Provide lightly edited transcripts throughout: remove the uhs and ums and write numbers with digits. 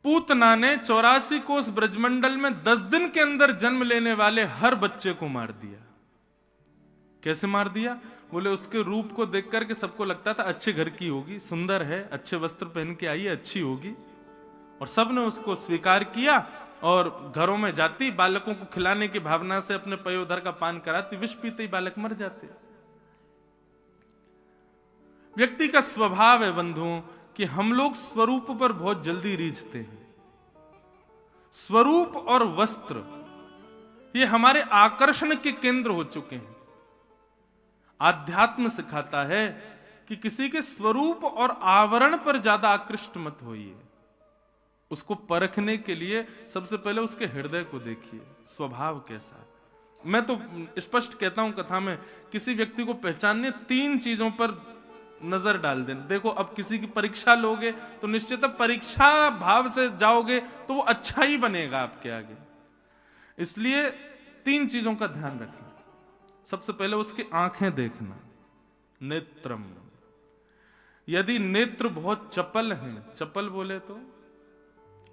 पूतना ने 84 कोस ब्रजमंडल में 10 दिन के अंदर जन्म लेने वाले हर बच्चे को मार दिया। कैसे मार दिया? बोले उसके रूप को देख करके सबको लगता था अच्छे घर की होगी, सुंदर है, अच्छे वस्त्र पहन के आई है, अच्छी होगी, और सबने उसको स्वीकार किया और घरों में जाती, बालकों को खिलाने की भावना से अपने पयोधर का पान कराती, विष पीते ही बालक मर जाते। व्यक्ति का स्वभाव है बंधुओं कि हम लोग स्वरूप पर बहुत जल्दी रीझते हैं। स्वरूप और वस्त्र ये हमारे आकर्षण के केंद्र हो चुके हैं। आध्यात्म सिखाता है कि किसी के स्वरूप और आवरण पर ज्यादा आकृष्ट मत होइए। उसको परखने के लिए सबसे पहले उसके हृदय को देखिए, स्वभाव कैसा है। मैं तो स्पष्ट कहता हूं कथा में, किसी व्यक्ति को पहचानने 3 चीजों पर नजर डाल दें। देखो, अब किसी की परीक्षा लोगे तो निश्चित परीक्षा भाव से जाओगे तो वो अच्छा ही बनेगा आपके आगे। इसलिए 3 चीजों का ध्यान रखना। सबसे पहले उसकी आंखें देखना, नेत्रम। यदि नेत्र बहुत चपल हैं, चपल बोले तो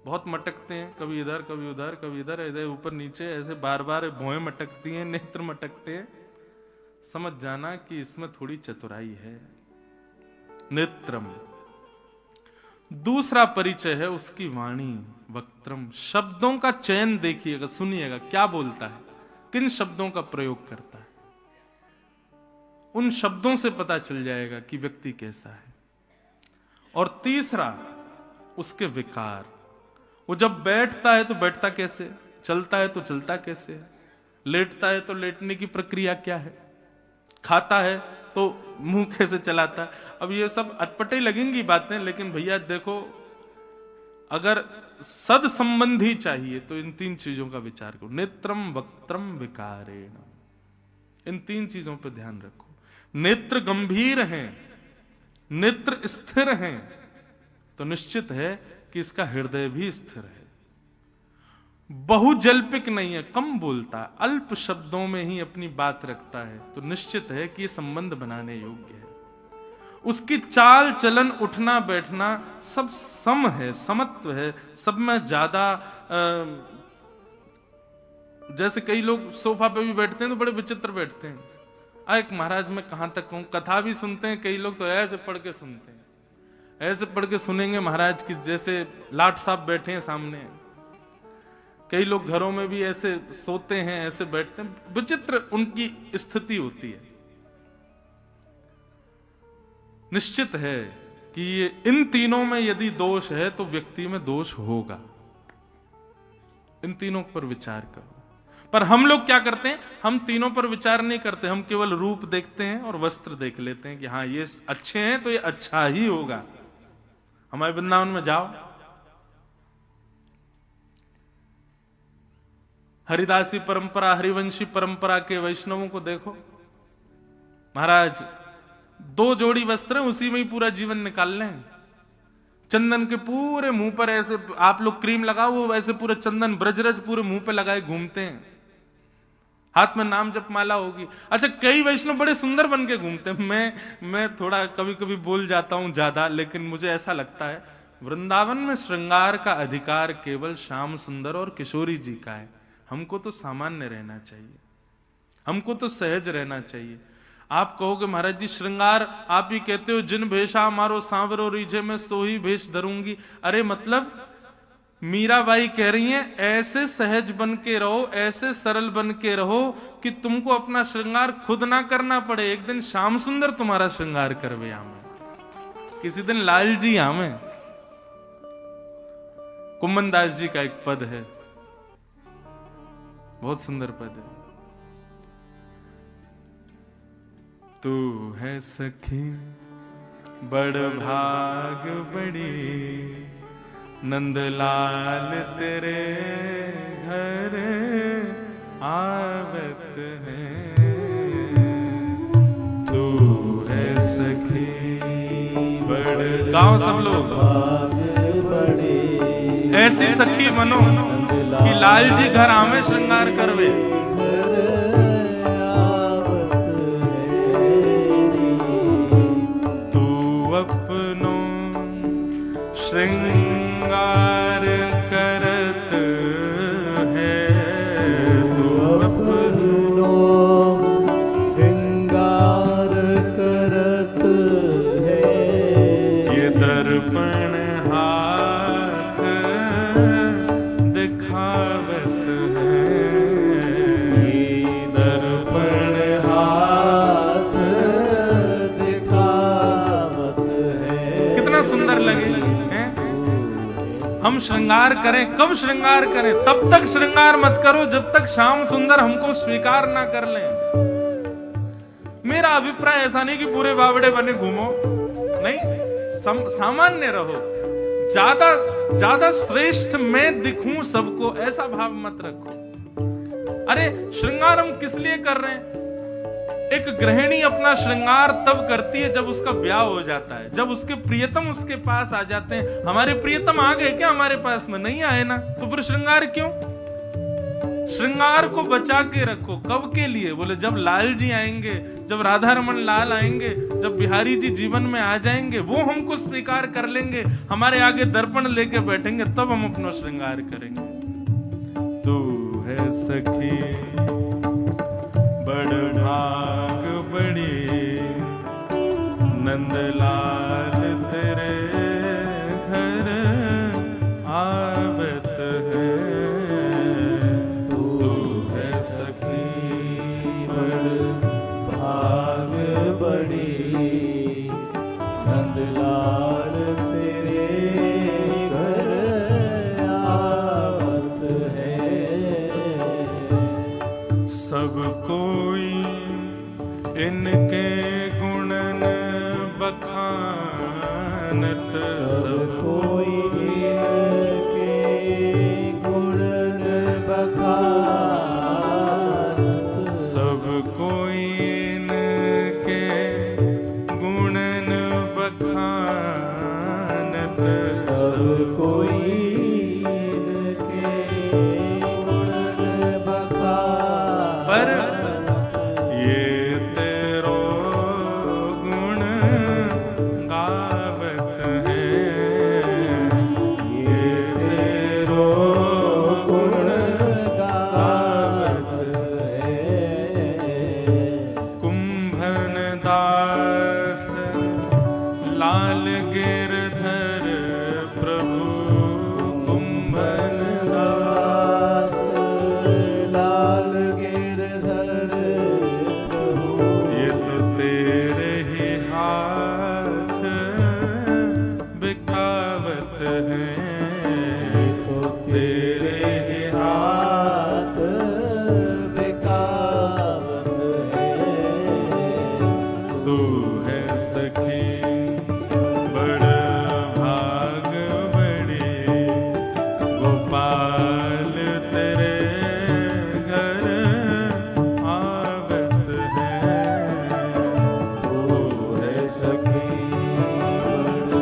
बहुत मटकते हैं, कभी इधर कभी उधर कभी इधर, इधर ऊपर नीचे, ऐसे बार बार भौएं मटकती हैं, नेत्र मटकते हैं, समझ जाना कि इसमें थोड़ी चतुराई है। नेत्रम। दूसरा परिचय है उसकी वाणी, वक्त्रम। शब्दों का चयन देखिएगा, सुनिएगा क्या बोलता है, किन शब्दों का प्रयोग करता है। उन शब्दों से पता चल जाएगा कि व्यक्ति कैसा है। और तीसरा उसके विकार। वो जब बैठता है तो बैठता कैसे, चलता है तो चलता कैसे, लेटता है तो लेटने की प्रक्रिया क्या है, खाता है तो मुंह कैसे चलाता है। अब ये सब अटपटे लगेंगी बातें, लेकिन भैया देखो, अगर सद संबंधी चाहिए तो इन 3 चीजों का विचार करो। नेत्रम वक्त्रम विकारेण, इन 3 चीजों पर ध्यान रखो। नेत्र गंभीर हैं, नेत्र स्थिर हैं, तो निश्चित है कि इसका हृदय भी स्थिर है। बहुजल्पिक नहीं है, कम बोलता है, अल्प शब्दों में ही अपनी बात रखता है, तो निश्चित है कि ये संबंध बनाने योग्य है। उसकी चाल चलन उठना बैठना सब सम है, समत्व है, सब में ज्यादा। जैसे कई लोग सोफा पे भी बैठते हैं तो बड़े विचित्र बैठते हैं। एक महाराज मैं कहां तक कहूं, कथा भी सुनते हैं कई लोग तो ऐसे पढ़ के सुनते हैं, ऐसे पढ़ के सुनेंगे महाराज की जैसे लाट साहब बैठे हैं सामने। कई लोग घरों में भी ऐसे सोते हैं, ऐसे बैठते हैं, विचित्र उनकी स्थिति होती है। निश्चित है कि ये इन तीनों में यदि दोष है तो व्यक्ति में दोष होगा। इन तीनों पर विचार करो। पर हम लोग क्या करते हैं, हम तीनों पर विचार नहीं करते, हम केवल रूप देखते हैं और वस्त्र देख लेते हैं कि हाँ ये अच्छे हैं तो ये अच्छा ही होगा। हमारे वृंदावन में जाओ, हरिदासी परंपरा, हरिवंशी परंपरा के वैष्णवों को देखो, महाराज 2 जोड़ी वस्त्र हैं, उसी में ही पूरा जीवन निकाल लें। चंदन के पूरे मुंह पर ऐसे आप लोग क्रीम लगाओ, वो ऐसे पूरे चंदन ब्रजरज पूरे मुंह पे लगाए घूमते हैं, हाथ में नाम जप माला होगी। अच्छा, कई वैष्णव बड़े सुंदर बन के घूमते हैं। मैं थोड़ा कभी कभी बोल जाता हूं ज्यादा, लेकिन मुझे ऐसा लगता है वृंदावन में श्रृंगार का अधिकार केवल श्याम सुंदर और किशोरी जी का है। हमको तो सामान्य रहना चाहिए, हमको तो सहज रहना चाहिए। आप कहोगे महाराज जी श्रृंगार आप ही कहते हो, जिन भेषा मारो सांवरो रीझे में सोही भेष धरूंगी। अरे मतलब मीराबाई कह रही हैं ऐसे सहज बन के रहो, ऐसे सरल बन के रहो कि तुमको अपना श्रृंगार खुद ना करना पड़े। एक दिन श्याम सुंदर तुम्हारा श्रृंगार करवे आमे, किसी दिन लाल जी आमे। कुम्मन दास जी का एक पद है, बहुत सुंदर पद है। तू है सखी बड़ भाग बड़ी, नंदलाल तेरे घर आवत है। तू है सखी बड़, गाँव सब लोग ऐसी सखी बनो कि लाल जी घर आवे श्रृंगार करवे। तू अपनो श्रृंगार हम श्रृंगार करें, कब श्रृंगार करें? तब तक श्रृंगार मत करो जब तक श्याम सुंदर हमको स्वीकार ना कर लें। मेरा अभिप्राय ऐसा नहीं कि पूरे बावड़े बने घूमो, नहीं, सामान्य रहो। ज्यादा श्रेष्ठ मैं दिखूं सबको, ऐसा भाव मत रखो। अरे श्रृंगार हम किस लिए कर रहे हैं? एक गृहिणी अपना श्रृंगार तब करती है जब उसका ब्याह हो जाता है, जब उसके प्रियतम उसके पास आ जाते हैं। हमारे प्रियतम आ गए क्या हमारे पास में? नहीं आए ना, तो फिर श्रृंगार क्यों? श्रृंगार को बचा के रखो। कब के लिए? बोले जब लाल जी आएंगे, जब राधा रमन लाल आएंगे, जब बिहारी जी जीवन में आ जाएंगे, वो हमको स्वीकार कर लेंगे, हमारे आगे दर्पण लेके बैठेंगे, तब हम अपना श्रृंगार करेंगे। तू है सखी बड़ भाग बड़ी, नंदलाल तेरे घर आवत है। तू है सखी बड़ भाग बड़ी, नंदलाल तेरे घर आवत है। सब कोई इनके गुणन बखानत, सब कोई इनके गुणन बखानत, सब कोई इनके गुणन बखानत, सब कोई इनके गुणन बखानत। पर ये तेरो गुण गावत है, ये तेरो गुण गावत है। कुंभन दास लाल गिरधर प्रभु, कुंभन दास लाल गिरधर प्रभु, ये तो तेरे ही हाथ बिकावत है, तो तेरे ही हाथ बिकावत है। तू है सखी बड़ भाग बड़ी, गोपाल तेरे घर आवत है। तू है सखी बड़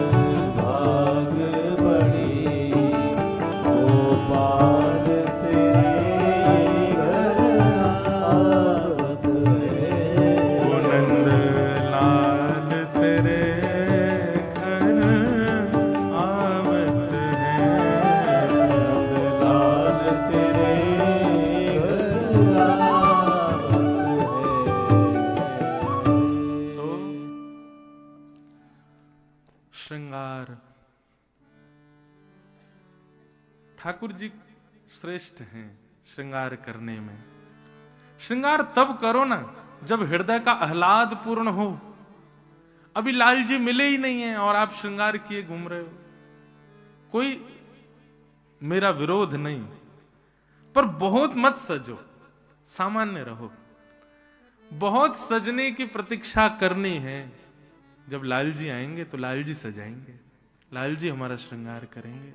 भाग बड़ी, गोपाल तेरे घर आवत है। ओ नंद लाल तेरे घर आवत है। लाल तेरे घर आवत है। तो श्रृंगार, ठाकुर जी श्रेष्ठ हैं श्रृंगार करने में। श्रृंगार तब करो ना जब हृदय का आह्लाद पूर्ण हो। अभी लाल जी मिले ही नहीं है और आप श्रृंगार किए घूम रहे हो। कोई मेरा विरोध नहीं, पर बहुत मत सजो, सामान्य रहो। बहुत सजने की प्रतीक्षा करनी है। जब लाल जी आएंगे तो लाल जी सजाएंगे, लाल जी हमारा श्रृंगार करेंगे,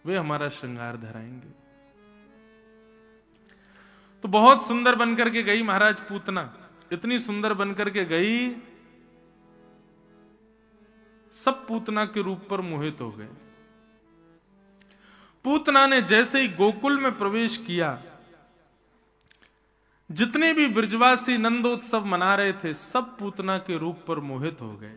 वे हमारा श्रृंगार धराएंगे। तो बहुत सुंदर बनकर के गई महाराज पूतना, इतनी सुंदर बनकर के गई, सब पूतना के रूप पर मोहित हो गए। पूतना ने जैसे ही गोकुल में प्रवेश किया, जितने भी ब्रजवासी नंदोत्सव मना रहे थे, सब पूतना के रूप पर मोहित हो गए।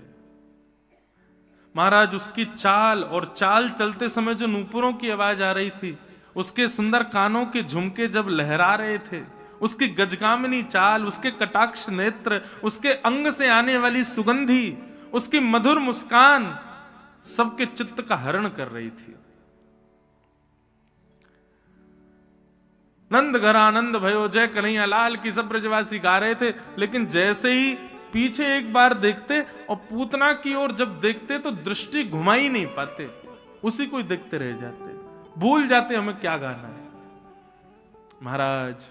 महाराज उसकी चाल, और चाल चलते समय जो नूपुरों की आवाज आ रही थी, उसके सुंदर कानों के झुमके जब लहरा रहे थे, उसकी गजगामिनी चाल, उसके कटाक्ष नेत्र, उसके अंग से आने वाली सुगंधी, उसकी मधुर मुस्कान सबके चित्त का हरण कर रही थी। नंद घर आनंद भयो जय कन्हैया लाल की सब ब्रजवासी गा रहे थे, लेकिन जैसे ही पीछे एक बार देखते और पूतना की ओर जब देखते तो दृष्टि घुमा ही नहीं पाते। उसी को ही देखते रह जाते, भूल जाते हमें क्या गाना है। महाराज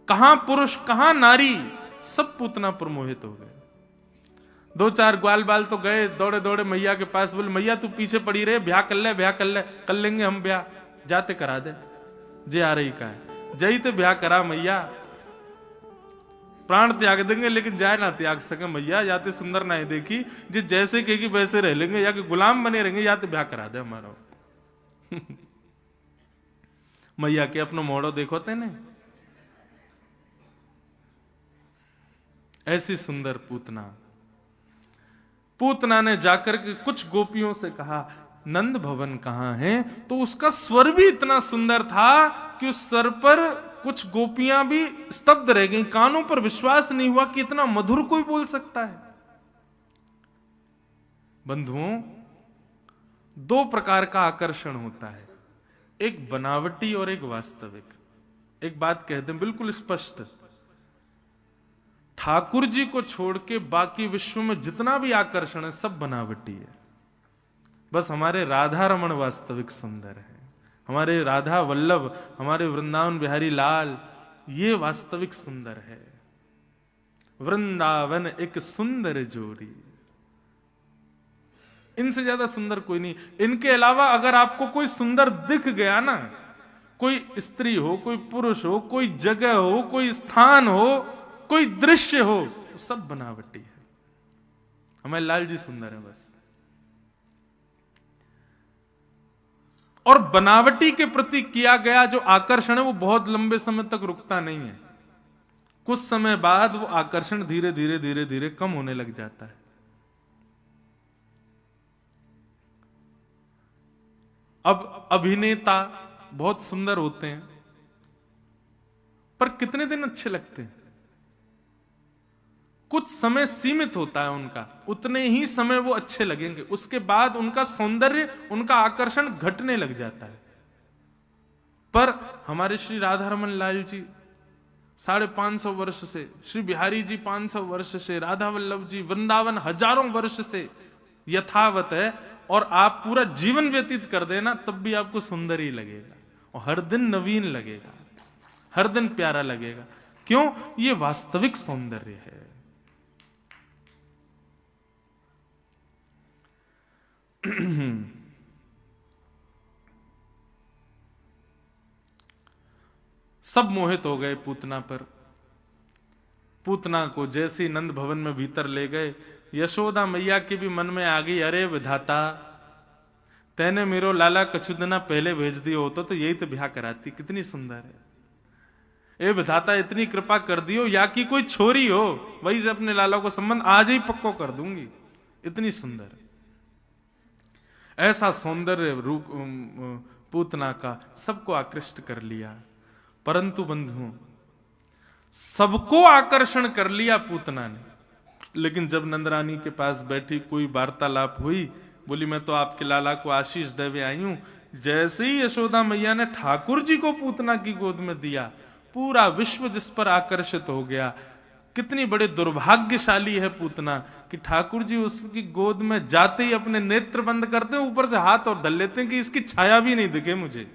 कहां पुरुष कहां नारी, सब पूतना पर मोहित हो गए। 2-4 ग्वाल बाल तो गए दौड़े दौड़े मैया के पास, बोले मैया तू पीछे पड़ी रहे, ब्याह कर ले, ब्याह कर ले, कर लेंगे हम ब्याह, जाते करा दे, जे आ रही का है जई ते ब्याह करा मैया, प्राण त्याग देंगे लेकिन जाए ना त्याग सके मैया, जाते सुंदर ना देखी, जे जैसे कहेगी वैसे रह लेंगे, या कि गुलाम बने रहेंगे, या तो ब्याह करा दे हमारा। मैया के अपनो मोड़ो देखो तेने, ऐसी सुंदर पूतना। पूतना ने जाकर के कुछ गोपियों से कहा नंद भवन कहां है, तो उसका स्वर भी इतना सुंदर था कि उस स्वर पर कुछ गोपियां भी स्तब्ध रह गईं, कानों पर विश्वास नहीं हुआ कि इतना मधुर कोई बोल सकता है। बंधुओं, 2 प्रकार का आकर्षण होता है, एक बनावटी और एक वास्तविक। एक बात कह दें बिल्कुल स्पष्ट, ठाकुर जी को छोड़ के बाकी विश्व में जितना भी आकर्षण है सब बनावटी है। बस हमारे राधा रमण वास्तविक सुंदर है, हमारे राधा वल्लभ, हमारे वृंदावन बिहारी लाल, ये वास्तविक सुंदर है। वृंदावन एक सुंदर जोड़ी, इनसे ज्यादा सुंदर कोई नहीं। इनके अलावा अगर आपको कोई सुंदर दिख गया ना, कोई स्त्री हो, कोई पुरुष हो, कोई जगह हो, कोई स्थान हो, कोई दृश्य हो, सब बनावटी है। हमारे लाल जी सुंदर है बस। और बनावटी के प्रति किया गया जो आकर्षण है वो बहुत लंबे समय तक रुकता नहीं है, कुछ समय बाद वो आकर्षण धीरे धीरे धीरे धीरे कम होने लग जाता है। अब अभिनेता बहुत सुंदर होते हैं, पर कितने दिन अच्छे लगते हैं, कुछ समय सीमित होता है उनका, उतने ही समय वो अच्छे लगेंगे, उसके बाद उनका सौंदर्य, उनका आकर्षण घटने लग जाता है। पर हमारे श्री राधा रमन लाल जी 550 वर्ष से, श्री बिहारी जी 500 वर्ष से, राधा वल्लभ जी वृंदावन हजारों वर्ष से यथावत है, और आप पूरा जीवन व्यतीत कर देना तब भी आपको सुंदर ही लगेगा, और हर दिन नवीन लगेगा, हर दिन प्यारा लगेगा। क्यों? ये वास्तविक सौंदर्य है। सब मोहित हो गए पूतना पर। पूतना को जैसे नंद भवन में भीतर ले गए, यशोदा मैया के भी मन में आ गई, अरे विधाता, तैने मेरो लाला कछुदना पहले भेज दियो होतो तो यही तो ब्याह कराती, कितनी सुंदर है। ए विधाता, इतनी कृपा कर दियो, या कि कोई छोरी हो वही से अपने लाला को संबंध आज ही पक्को कर दूंगी, इतनी सुंदर। ऐसा सौंदर्य रूप पूतना का सबको आकृष्ट कर लिया। परंतु बंधुओं, सबको आकर्षण कर लिया पूतना ने, लेकिन जब नंदरानी के पास बैठी, कोई वार्तालाप हुई, बोली मैं तो आपके लाला को आशीष देवे आई हूं। जैसे ही यशोदा मैया ने ठाकुर जी को पूतना की गोद में दिया, पूरा विश्व जिस पर आकर्षित हो गया। कितनी बड़े दुर्भाग्यशाली है पूतना कि ठाकुर जी उसकी गोद में जाते ही अपने नेत्र बंद करते हैं, ऊपर से हाथ और धर लेते हैं कि इसकी छाया भी नहीं दिखे मुझे।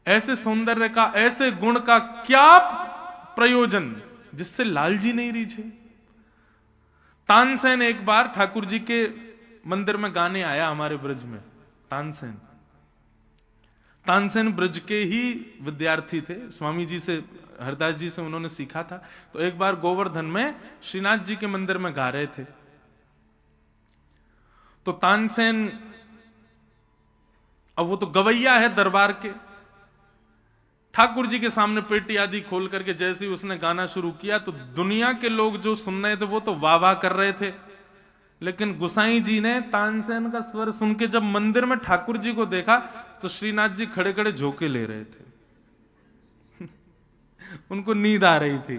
ऐसे सौंदर्य का, ऐसे गुण का क्या प्रयोजन जिससे लाल जी नहीं रीझे। तानसेन एक बार ठाकुर जी के मंदिर में गाने आया हमारे ब्रज में। तानसेन ब्रज के ही विद्यार्थी थे, स्वामी जी से, हरदास जी से उन्होंने सीखा था। तो एक बार गोवर्धन में श्रीनाथ जी के मंदिर में गा रहे थे, तो तानसेन, अब वो तो गवैया है दरबार के, ठाकुर जी के सामने पेटी आदि खोल करके जैसे ही उसने गाना शुरू किया तो दुनिया के लोग जो सुन रहे थे वो तो वाह वाह कर रहे थे, लेकिन गुसाई जी ने तानसेन का स्वर सुन के जब मंदिर में ठाकुर जी को देखा तो श्रीनाथ जी खड़े खड़े झोंके ले रहे थे। उनको नींद आ रही थी।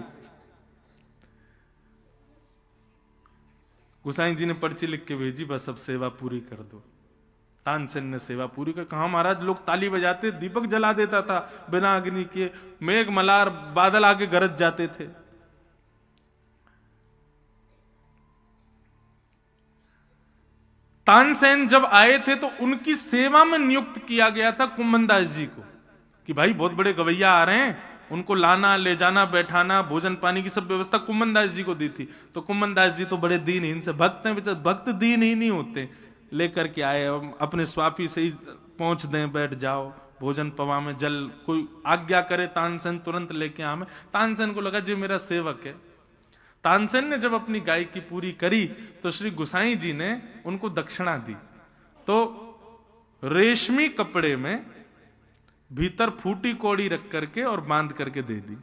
गुसाई जी ने पर्ची लिख के भेजी, बस अब सेवा पूरी कर दो। तानसेन ने सेवा पूरी कर, कहा महाराज लोग ताली बजाते, दीपक जला देता था बिना अग्नि के, मेघ मलार बादल आके गरज जाते थे। तानसेन जब आए थे तो उनकी सेवा में नियुक्त किया गया था कुम्भनदास जी को कि भाई बहुत बड़े गवैया आ रहे हैं, उनको लाना ले जाना बैठाना भोजन पानी की सब व्यवस्था कुम्भनदास जी को दी थी। तो कुम्भनदास जी तो बड़े दीनहीन से भक्त हैं, बेचारे भक्त दीनहीन नहीं होते, लेकर के आए अपने स्वापी से ही पहुंच दें, बैठ जाओ, भोजन पवा में जल कोई आज्ञा करे तानसेन तुरंत लेके आवे। तानसेन को लगा जी मेरा सेवक है। तानसेन ने जब अपनी गायकी पूरी करी तो श्री गुसाई जी ने उनको दक्षिणा दी, तो रेशमी कपड़े में भीतर फूटी कौड़ी रख करके और बांध करके दे दी।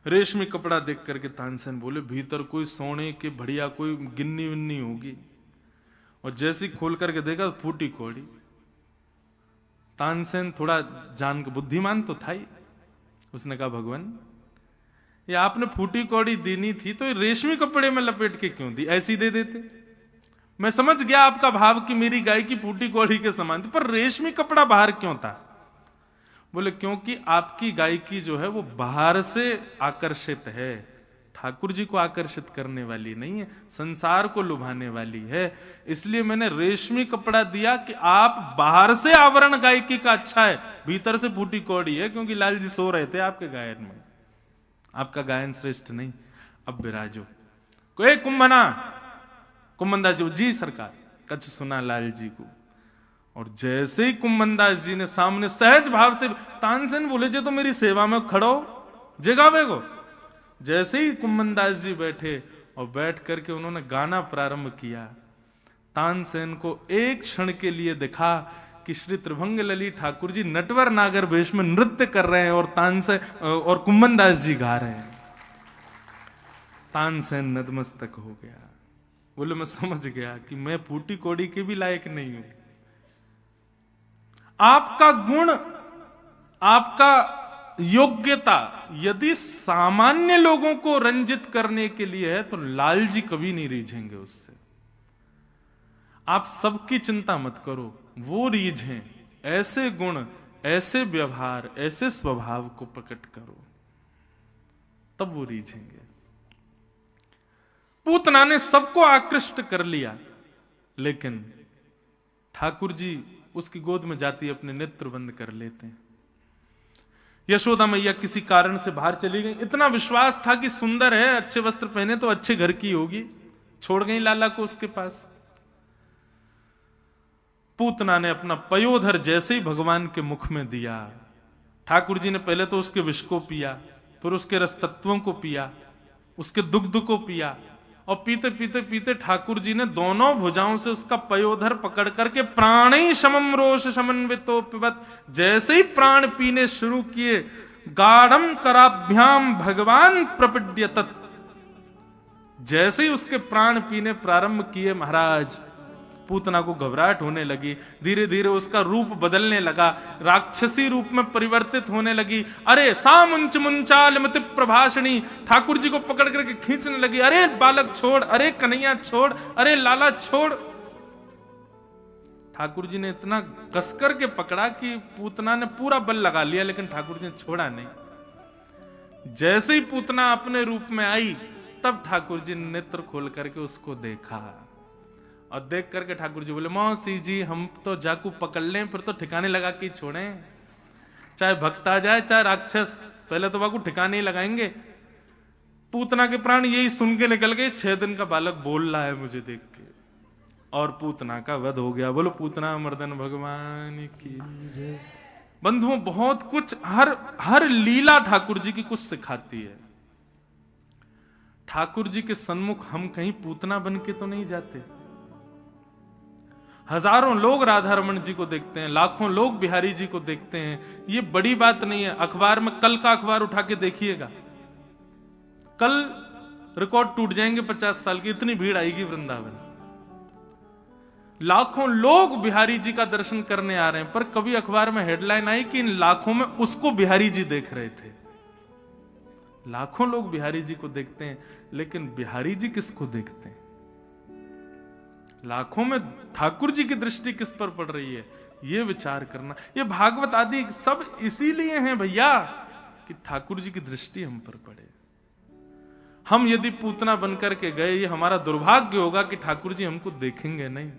रेशमी कपड़ा देख करके तानसेन बोले भीतर कोई सोने के बढ़िया कोई गिन्नी विन्नी होगी, और जैसे ही खोल करके देखा तो फूटी कौड़ी। तानसेन थोड़ा जान के बुद्धिमान तो था ही, उसने कहा भगवान ये आपने फूटी कौड़ी देनी थी तो ये रेशमी कपड़े में लपेट के क्यों दी, ऐसी दे देते। मैं समझ गया आपका भाव कि मेरी गाय की फूटी कौड़ी के समान थी, पर रेशमी कपड़ा बाहर क्यों था? बोले क्योंकि आपकी गायकी जो है वो बाहर से आकर्षित है, ठाकुर जी को आकर्षित करने वाली नहीं है, संसार को लुभाने वाली है, इसलिए मैंने रेशमी कपड़ा दिया कि आप बाहर से आवरण गायकी का अच्छा है, भीतर से फूटी कौड़ी है, क्योंकि लाल जी सो रहे थे आपके गायन में, आपका गायन श्रेष्ठ नहीं। अब विराजो कोई कुंभना, कुंभनदास जी सरकार कछ सुना लाल जी को। और जैसे ही कुंभनदास जी ने सामने सहज भाव से, तानसेन बोले जे तो मेरी सेवा में खड़ो जगावे को। जैसे ही कुंभनदास जी बैठे और बैठ करके उन्होंने गाना प्रारंभ किया, तानसेन को एक क्षण के लिए दिखा कि श्री त्रिभंग ललित ठाकुर जी नटवर नागर वेश में नृत्य कर रहे हैं और तानसेन और कुंभनदास जी गा रहे हैं। तानसेन नतमस्तक हो गया, बोले मैं समझ गया कि मैं फूटी कौड़ी के भी लायक नहीं हूं। आपका गुण, आपका योग्यता यदि सामान्य लोगों को रंजित करने के लिए है तो लाल जी कभी नहीं रीझेंगे उससे। आप सबकी चिंता मत करो, वो रीझें, ऐसे गुण, ऐसे व्यवहार, ऐसे स्वभाव को प्रकट करो, तब वो रीझेंगे। पूतना ने सबको आकृष्ट कर लिया, लेकिन ठाकुर जी उसकी गोद में जाती अपने नेत्र बंद कर लेते हैं। यशोदा मैया किसी कारण से बाहर चली गई, इतना विश्वास था कि सुंदर है, अच्छे वस्त्र पहने तो अच्छे घर की होगी, छोड़ गई लाला को उसके पास। पूतना ने अपना पयोधर जैसे ही भगवान के मुख में दिया, ठाकुर जी ने पहले तो उसके विष को पिया, फिर उसके रस तत्वों को पिया, उसके दुग्ध को पिया, और पीते पीते पीते ठाकुर जी ने दोनों भुजाओं से उसका पयोधर पकड़ करके प्राणी शमम रोष समन्वितो पिबत, जैसे ही प्राण पीने शुरू किए, गाढ़म कराभ्याम भगवान प्रपद्यतत, जैसे ही उसके प्राण पीने प्रारंभ किए महाराज, पूतना को घबराहट होने लगी, धीरे धीरे उसका रूप बदलने लगा, राक्षसी रूप में परिवर्तित होने लगी। अरे सामुंच मुंचाल मति प्रभाषणी, ठाकुर जी को पकड़ करके खींचने लगी, अरे बालक छोड़, अरे कन्हैया छोड़, अरे लाला छोड़। ठाकुर जी ने इतना कसकर के पकड़ा कि पूतना ने पूरा बल लगा लिया, लेकिन ठाकुर जी ने छोड़ा नहीं। जैसे ही पूतना अपने रूप में आई, तब ठाकुर जी ने नेत्र खोल करके उसको देखा, और देख करके ठाकुर जी बोले मौसी जी हम तो जाकू पकड़ लें, फिर तो ठिकाने लगा के छोड़ें, चाहे भक्त आ जाए चाहे राक्षस, पहले तो बाकू ठिकाने ही लगाएंगे। पूतना के प्राण यही सुन के निकल गए, 6 दिन का बालक बोल रहा है मुझे देख के, और पूतना का वध हो गया। बोलो पूतना मर्दन भगवान की। बंधुओं बहुत कुछ, हर लीला ठाकुर जी की कुछ सिखाती है। ठाकुर जी के सन्मुख हम कहीं पूतना बन के तो नहीं जाते। हजारों लोग राधा रमन जी को देखते हैं, लाखों लोग बिहारी जी को देखते हैं, ये बड़ी बात नहीं है। अखबार में कल का अखबार उठा के देखिएगा, कल रिकॉर्ड टूट जाएंगे 50 साल की, इतनी भीड़ आएगी वृंदावन। लाखों लोग बिहारी जी का दर्शन करने आ रहे हैं, पर कभी अखबार में हेडलाइन आई कि इन लाखों में उसको बिहारी जी देख रहे थे। लाखों लोग बिहारी जी को देखते हैं, लेकिन बिहारी जी किसको देखते हैं? लाखों में ठाकुर जी की दृष्टि किस पर पड़ रही है, यह विचार करना। ये भागवत आदि सब इसीलिए हैं भैया कि ठाकुर जी की दृष्टि हम पर पड़े। हम यदि पूतना बनकर के गए, ये हमारा दुर्भाग्य होगा कि ठाकुर जी हमको देखेंगे नहीं।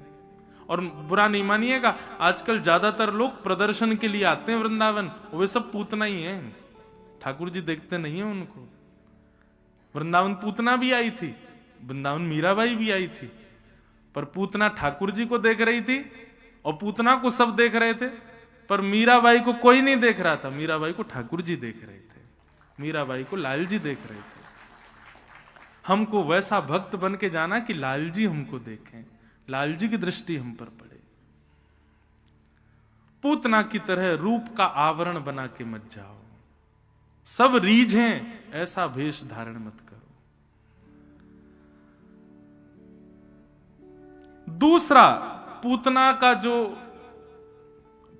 और बुरा नहीं मानिएगा, आजकल ज्यादातर लोग प्रदर्शन के लिए आते हैं वृंदावन, वे सब पूतना ही हैं, ठाकुर जी देखते नहीं है उनको। वृंदावन पूतना भी आई थी, वृंदावन मीराबाई भी आई थी, पर पूतना ठाकुर जी को देख रही थी और पूतना को सब देख रहे थे, पर मीराबाई को कोई नहीं देख रहा था। मीराबाई को ठाकुर जी देख रहे थे, मीराबाई को लाल जी देख रहे थे। हमको वैसा भक्त बन के जाना कि लाल जी हमको देखें, लाल जी की दृष्टि हम पर पड़े। पूतना की तरह रूप का आवरण बना के मत जाओ, सब रीझें ऐसा वेश धारण मत करो। दूसरा,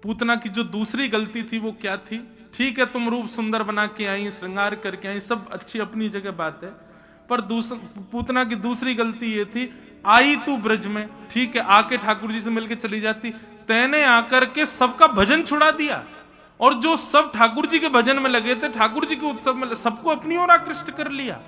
पूतना की जो दूसरी गलती थी वो क्या थी? ठीक है, तुम रूप सुंदर बना के आई, श्रृंगार करके आई, सब अच्छी अपनी जगह बात है, पर पूतना की दूसरी गलती ये थी, आई तू ब्रज में, ठीक है, आके ठाकुर जी से मिलके चली जाती, तैने आकर के सबका भजन छुड़ा दिया, और जो सब ठाकुर जी के भजन में लगे थे, ठाकुर जी के उत्सव में, सबको अपनी ओर आकृष्ट कर लिया।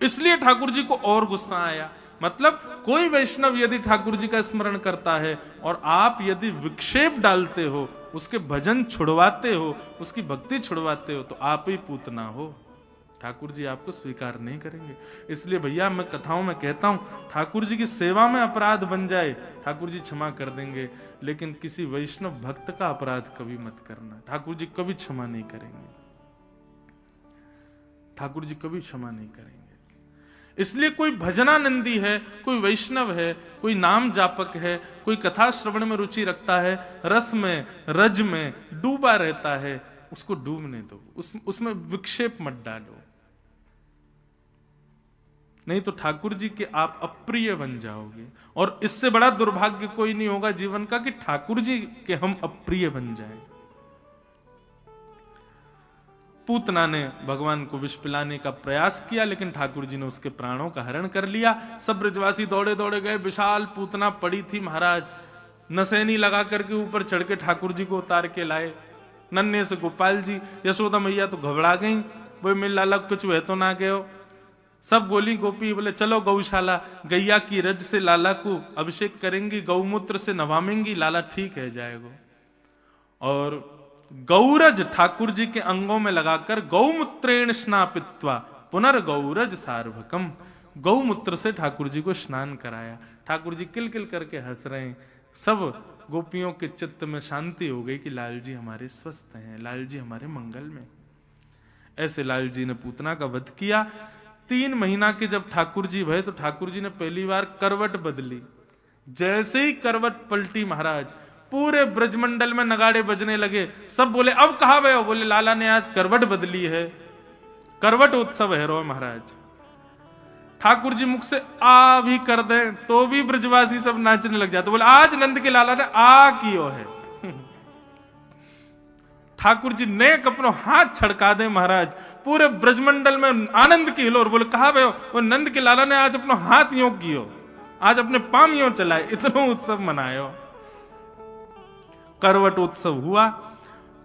इसलिए ठाकुर जी को और गुस्सा आया। मतलब कोई वैष्णव यदि ठाकुर जी का स्मरण करता है और आप यदि विक्षेप डालते हो, उसके भजन छुड़वाते हो, उसकी भक्ति छुड़वाते हो, तो आप ही पूतना हो, ठाकुर जी आपको स्वीकार नहीं करेंगे। इसलिए भैया मैं कथाओं में कहता हूं, ठाकुर जी की सेवा में अपराध बन जाए, ठाकुर जी क्षमा कर देंगे, लेकिन किसी वैष्णव भक्त का अपराध कभी मत करना, ठाकुर जी कभी क्षमा नहीं करेंगे, ठाकुर जी कभी क्षमा नहीं करेंगे। इसलिए कोई भजनानंदी है, कोई वैष्णव है, कोई नाम जापक है, कोई कथा श्रवण में रुचि रखता है, रस में रज में डूबा रहता है, उसको डूबने दो, उसमें विक्षेप मत डालो, नहीं तो ठाकुर जी के आप अप्रिय बन जाओगे। और इससे बड़ा दुर्भाग्य कोई नहीं होगा जीवन का कि ठाकुर जी के हम अप्रिय बन जाएं। पूतना ने भगवान को विष पिलाने का प्रयास किया, लेकिन ठाकुर जी ने उसके प्राणों का हरण कर लिया। सब ब्रजवासी दौड़े दौड़े गए, विशाल पूतना पड़ी थी महाराज, नसैनी लगा करके ऊपर चढ़ के ठाकुर जी को उतार के लाए। नन्हे से गोपाल जी, यशोदा मैया तो घबरा गई, वो मेरे लाला कुछ वह तो ना गए हो। सब बोली गोपी, बोले चलो गौशाला, गैया की रज से लाला को अभिषेक करेंगी, गौमूत्र से नवामेंगी, लाला ठीक है जाएगा। और गौरज ठाकुर जी के अंगों में लगाकर गौमूत्रेण स्नापित्वा पुनर्गौरज सार्वकम, गौमूत्र से ठाकुर जी को स्नान कराया। ठाकुर जी किल किल करके हंस रहे हैं। सब गोपियों के चित्त में शांति हो गई कि लाल जी हमारे स्वस्थ हैं, लाल जी हमारे मंगल में। ऐसे लाल जी ने पूतना का वध किया। 3 महीना के जब ठाकुर जी भय, तो ठाकुर जी ने पहली बार करवट बदली। जैसे ही करवट पलटी महाराज, पूरे ब्रजमंडल में नगाड़े बजने लगे। सब बोले अब कहां गए हो? बोले लाला ने आज करवट बदली है, करवट उत्सव है रो महाराज। ठाकुर जी मुख से आ भी कर दे तो भी ब्रजवासी सब नाचने लग जाते, बोले आज नंद के लाला ने आ कियो है। ठाकुर जी नेक अपनो हाथ छड़का दे महाराज, पूरे ब्रजमंडल में आनंद की हिलोर। बोले कहा भाई वो नंद के लाला ने आज अपनो हाथ यूं कियो, आज अपने पाम यूं चलाए, इतना उत्सव मनायो। करवट उत्सव हुआ।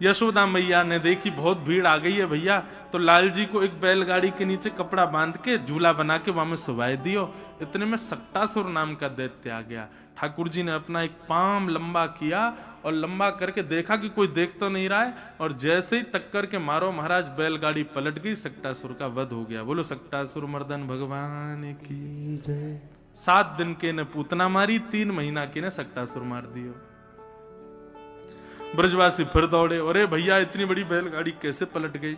यशोदा मैया ने देखी बहुत भीड़ आ गई है भैया, तो लाल जी को एक बैलगाड़ी के नीचे कपड़ा बांध के झूला बना के वहां में सुवाए दियो। इतने में सक्टासुर नाम का दैत्य आ गया। ठाकुर जी ने अपना एक पाम लंबा किया और लंबा करके देखा कि कोई देख तो नहीं रहा है, और जैसे ही टक्कर के मारो महाराज बैलगाड़ी पलट गई, सक्टासुर का वध हो गया। बोलो सक्टासुर मर्दन भगवान की जय। 7 दिन के ने पूतना मारी, 3 महीना के ने सक्टासुर मार दियो। ब्रजवासी फिर दौड़े, अरे भैया इतनी बड़ी बैलगाड़ी कैसे पलट गई?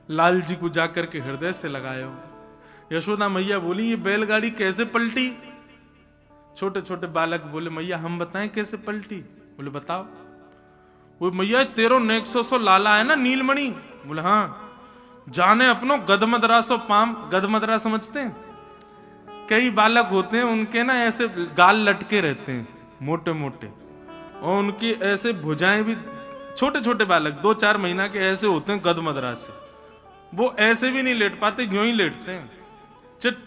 लाल जी को जाकर के हृदय से लगायो। यशोदा मैया बोली ये बैलगाड़ी कैसे पलटी? छोटे छोटे बालक बोले मैया हम बताएं कैसे पलटी? बोले बताओ। वो मैया तेरो नेक्सो सो लाला है ना नीलमणि? बोले हाँ। जाने अपनो गदमदरा सो पाम, गदमदरा समझते हैं? कई बालक होते हैं उनके ना ऐसे गाल लटके रहते हैं मोटे मोटे, और उनकी ऐसे भुजाएं भी, छोटे छोटे बालक 2-4 महीना के ऐसे होते हैं गदमदरा से, वो ऐसे भी नहीं लेट पाते, यूं ही लेटते हैं।